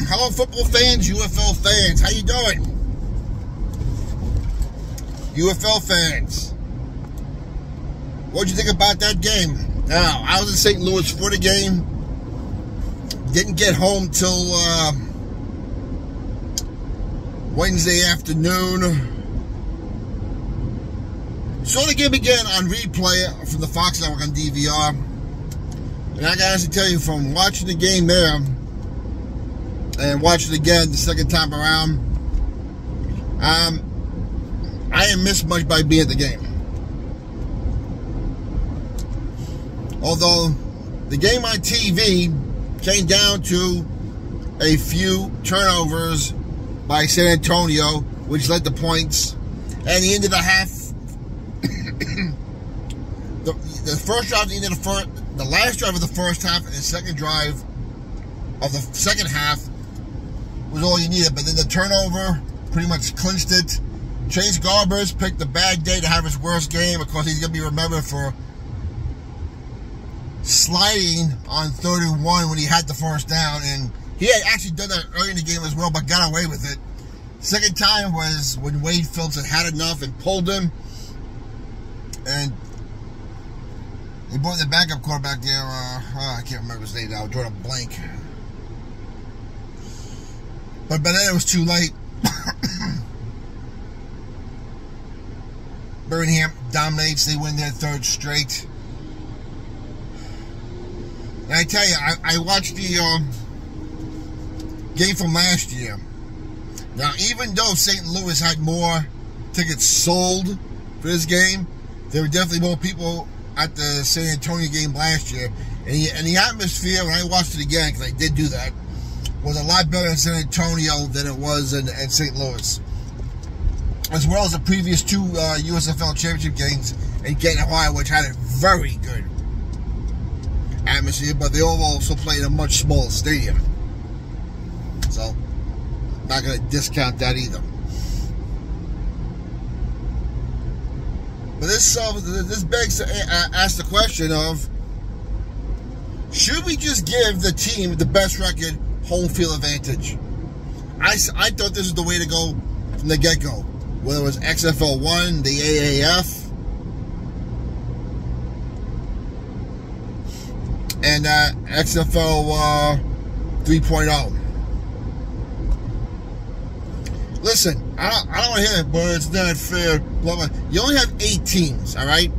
Hello, football fans, UFL fans. How you doing? UFL fans. What'd you think about that game? Now, I was in St. Louis for the game. Didn't get home till Wednesday afternoon. Saw the game again on replay from the Fox Network on DVR. And I can honestly tell you, from watching the game there and watching it again the second time around, I didn't miss much by being at the game. Although the game on TV came down to a few turnovers by San Antonio, which led to points. And the end of the half, the first drive, the last drive of the first half, and the second drive of the second half was all you needed. But then the turnover pretty much clinched it. Chase Garbers picked a bad day to have his worst game. Of course, he's going to be remembered for sliding on 31 when he had the first down. And he had actually done that early in the game as well, but got away with it. Second time was when Wade Phillips had enough and pulled him. And they brought the backup quarterback there. I can't remember his name now. I'm drawing a blank. But by then it was too late. Birmingham dominates. They win their third straight. And I tell you, I watched the game from last year. Now, even though St. Louis had more tickets sold for this game, there were definitely more people at the San Antonio game last year. And the atmosphere, when I watched it again, because I did do that, was a lot better in San Antonio than it was in St. Louis. As well as the previous two USFL championship games in Canton, Ohio, which had a very good atmosphere, but they all also played in a much smaller stadium. So, not going to discount that either. But this begs to ask the question of, should we just give the team the best record home field advantage? I thought this was the way to go from the get-go. Whether it was XFL 1, the AAF, and XFL 3.0. Listen, I don't want to hear it, but it's not fair. Blah, blah. You only have 8 teams, all right?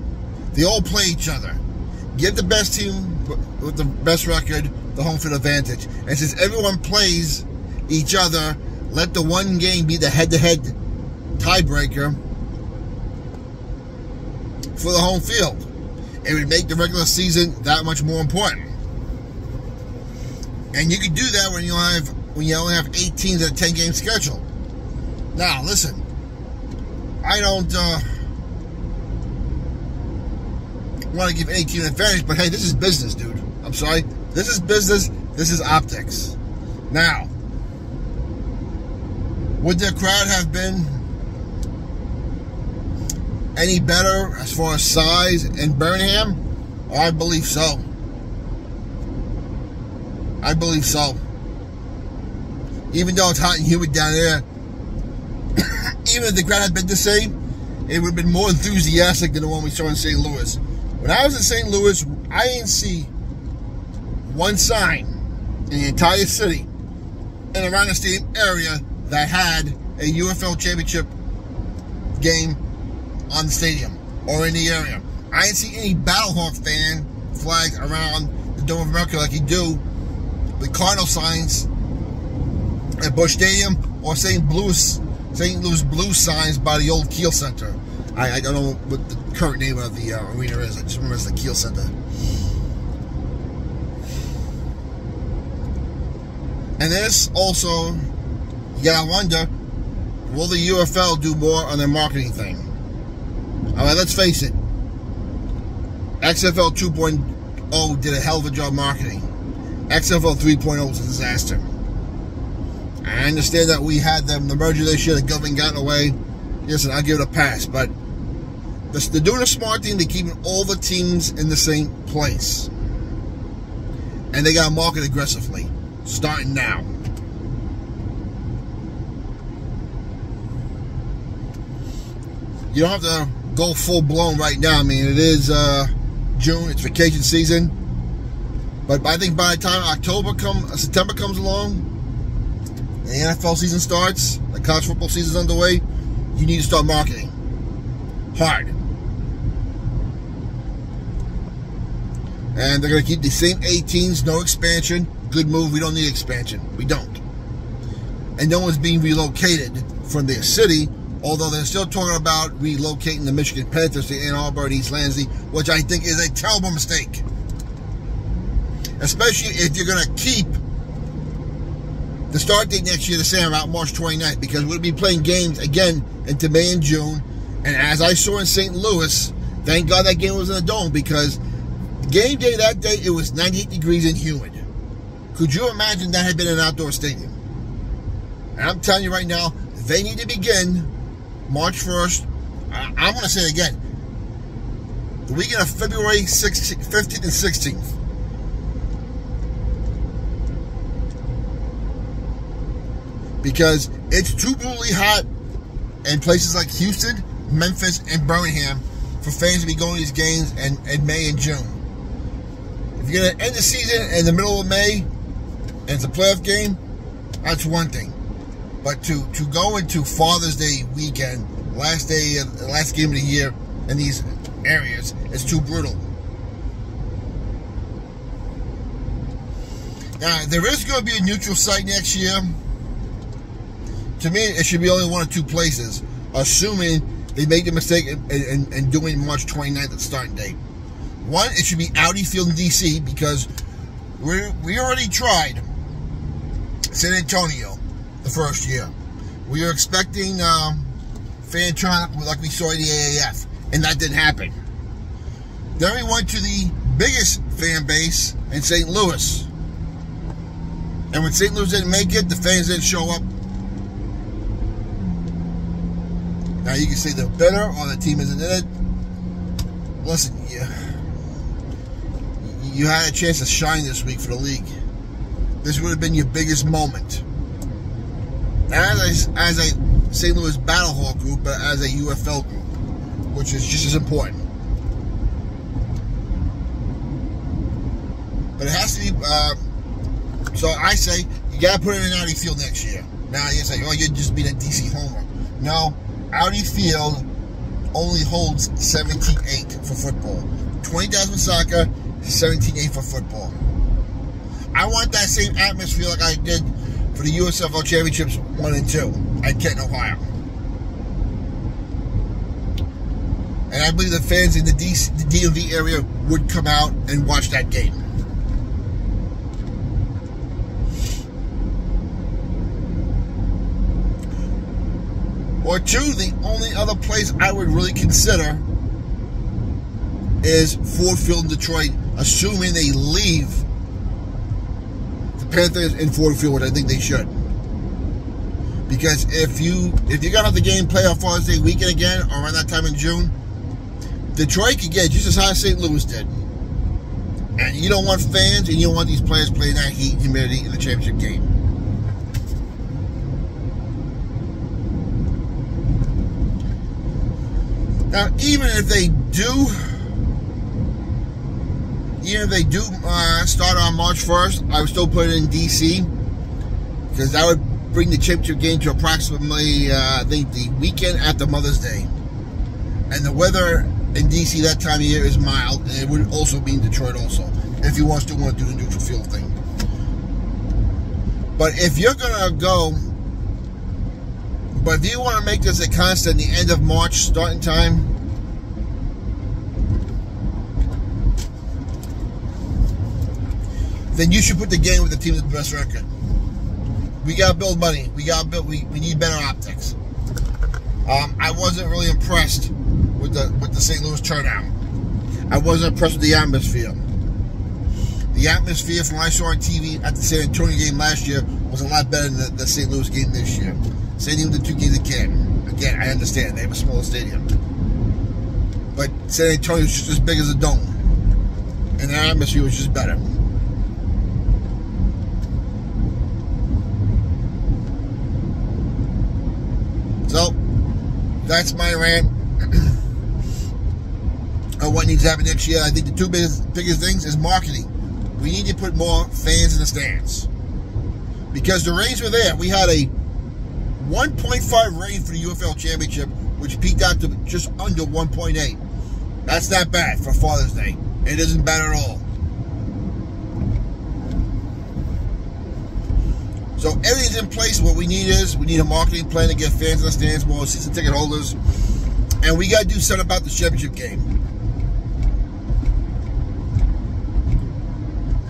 They all play each other. Give the best team with the best record the home field advantage. And since everyone plays each other, let the one game be the head-to-head tiebreaker for the home field. It would make the regular season that much more important. And you can do that when you only have 8 teams at a 10-game schedule. Now, listen, I don't want to give any team an advantage, but hey, this is business, dude. I'm sorry. This is business. This is optics. Now, would the crowd have been any better as far as size in Birmingham? Oh, I believe so. I believe so. Even though it's hot and humid down there, even if the crowd had been the same, it would have been more enthusiastic than the one we saw in St. Louis. When I was in St. Louis, I didn't see one sign in the entire city and around the stadium area that had a UFL championship game on the stadium or in the area. I didn't see any Battlehawk fan flags around the Dome of America like you do with Cardinal signs at Busch Stadium or St. Louis Blues signs by the old Kiel Center. I don't know what the current name of the arena is. I just remember it's the Kiel Center. And this also, you gotta wonder, will the UFL do more on their marketing thing? Alright, let's face it. XFL 2.0 did a hell of a job marketing. XFL 3.0 was a disaster. I understand that we had the merger this year, the government got away. Listen, I'll give it a pass, but they're doing a smart thing. They're keeping all the teams in the same place. And they got to market aggressively, starting now. You don't have to go full blown right now. I mean, it is June, it's vacation season. But I think by the time September comes along, and the NFL season starts, the college football season's underway, you need to start marketing hard. And they're going to keep the same 18s, no expansion. Good move. We don't need expansion. We don't. And no one's being relocated from their city, although they're still talking about relocating the Michigan Panthers to Ann Arbor and East Lansing, which I think is a terrible mistake. Especially if you're going to keep the start date next year the same, about March 29th, because we'll be playing games again into May and June. And as I saw in St. Louis, thank God that game was in a dome, because game day that day, it was 98 degrees and humid. Could you imagine that had been an outdoor stadium? And I'm telling you right now, they need to begin March 1st. I'm going to say it again. The weekend of February 15th and 16th. Because it's too brutally hot in places like Houston, Memphis, and Birmingham for fans to be going to these games in May and June. If you're going to end the season in the middle of May and it's a playoff game, that's one thing. But to go into Father's Day weekend, last game of the year in these areas, is too brutal. Now, there is going to be a neutral site next year. To me, it should be only one or two places, assuming they make the mistake in doing March 29th at starting date. One, it should be Audi Field in D.C., because we already tried San Antonio the first year. We were expecting fan turnout like we saw in the AAF, and that didn't happen. Then we went to the biggest fan base in St. Louis. And when St. Louis didn't make it, the fans didn't show up. Now you can say they're better or the team isn't in it. Listen, you had a chance to shine this week for the league. This would have been your biggest moment. As a St. Louis Battle Hawk group, but as a UFL group, which is just as important. But it has to be. So I say you got to put it in Audi Field next year. Now you say, oh, you'd just be a DC homer. No. Audi Field only holds 17.8 for football. 20,000 soccer, 17.8 for football. I want that same atmosphere like I did for the USFL Championships 1 and 2 at Kenton, Ohio. And I believe the fans in the DMV area would come out and watch that game. Or two, the only other place I would really consider is Ford Field in Detroit, assuming they leave the Panthers in Ford Field, which I think they should. Because if you're gonna have the game play on Father's Day weekend again, or around that time in June, Detroit could get just as high as St. Louis did. And you don't want fans, and you don't want these players playing that heat and humidity in the championship game. Now, even if they do start on March 1st, I would still put it in D.C. because that would bring the championship game to approximately, I think, the weekend after Mother's Day. And the weather in D.C. that time of year is mild, and it would also be in Detroit also, if you want to do the neutral field thing. But if you're going to go... But if you want to make this a constant, the end of March starting time, then you should put the game with the team with the best record. We got to build money. We need better optics. I wasn't really impressed with the St. Louis turnout. I wasn't impressed with the atmosphere. The atmosphere from what I saw on TV at the San Antonio game last year was a lot better than the St. Louis game this year. Stadium with the 2 games again. Again, I understand they have a smaller stadium, but San Antonio is just as big as a dome, and the atmosphere was just better. So that's my rant. what needs to happen next year. I think the two biggest things is marketing. We need to put more fans in the stands. Because the ratings were there. We had a 1.5 rating for the UFL Championship, which peaked out to just under 1.8. That's not bad for Father's Day. It isn't bad at all. So everything's in place. What we need is, we need a marketing plan to get fans in the stands, more season ticket holders. And we got to do something about the championship game.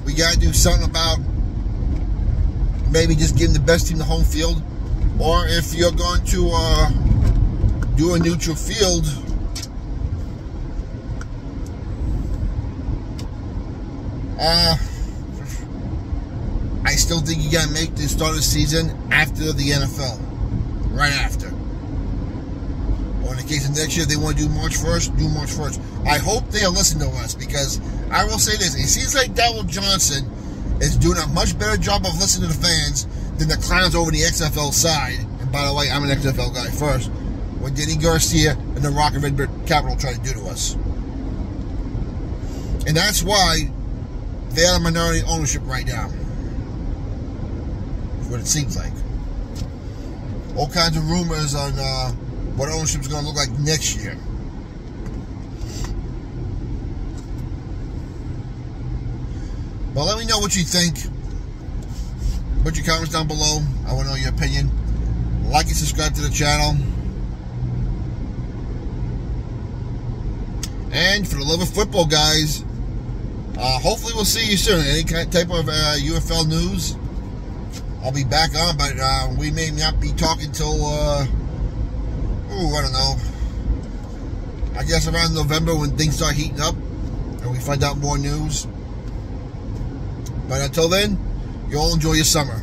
We got to do something about maybe just giving the best team the home field. Or if you're going to do a neutral field, I still think you got to make the start of the season after the NFL. Right after. Or in the case of next year, they want to do March 1st, do March 1st. I hope they'll listen to us, because I will say this. It seems like Darryl Johnson is doing a much better job of listening to the fans than the clowns over the XFL side. And by the way, I'm an XFL guy first. What Denny Garcia and the Rock and Red Bird Capital try to do to us. And that's why they are minority ownership right now. That's what it seems like. All kinds of rumors on what ownership is going to look like next year. But let me know what you think. Put your comments down below. I want to know your opinion. Like and subscribe to the channel. And for the love of football, guys, hopefully we'll see you soon. Any type of UFL news, I'll be back on, but we may not be talking till, I don't know. I guess around November when things start heating up and we find out more news. But until then, you all enjoy your summer.